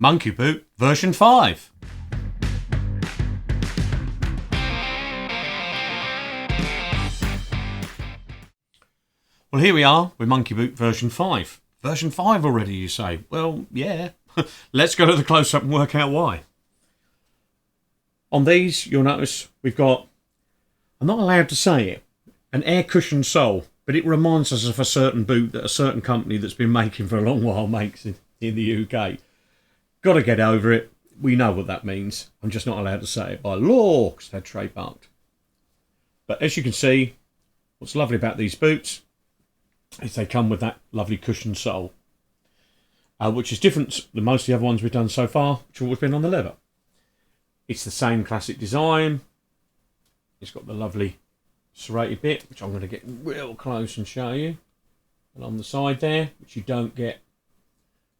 Monkey Boot version 5. Well, here we are with Monkey Boot version 5. Version 5 already, you say? Well, yeah. Let's go to the close-up and work out why. On these, you'll notice we've got, I'm not allowed to say it, an air cushion sole, but it reminds us of a certain boot that a certain company that's been making for a long while makes in the UK. Got to get over it. We know what that means. I'm just not allowed to say it by law because they're trademarked. But as you can see, what's lovely about these boots is they come with that lovely cushion sole, which is different than most of the other ones we've done so far, which have always been on the leather. It's the same classic design. It's got the lovely serrated bit, which I'm going to get real close and show you along the side there, which you don't get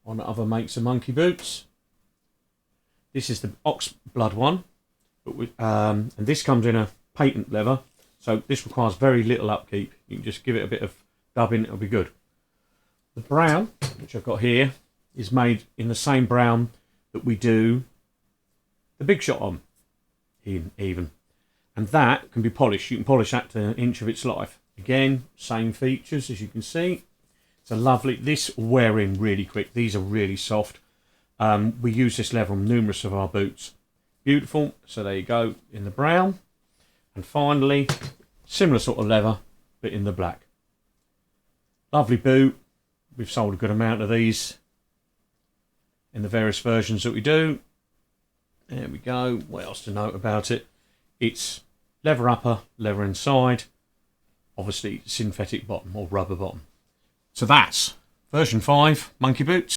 on other makes of monkey boots. This is the ox blood one, but and this comes in a patent leather, so this requires very little upkeep. You can just give it a bit of dubbing, it'll be good. The brown, which I've got here, is made in the same brown that we do the big shot on, even. And that can be polished. You can polish that to an inch of its life. Again, same features as you can see. It's a lovely, this will wear in really quick. These are really soft. We use this leather on numerous of our boots. Beautiful. So there you go in the brown. And finally, similar sort of leather, but in the black. Lovely boot. We've sold a good amount of these in the various versions that we do. There we go. What else to note about it? It's leather upper, leather inside. Obviously synthetic bottom or rubber bottom. So that's version 5 monkey boots.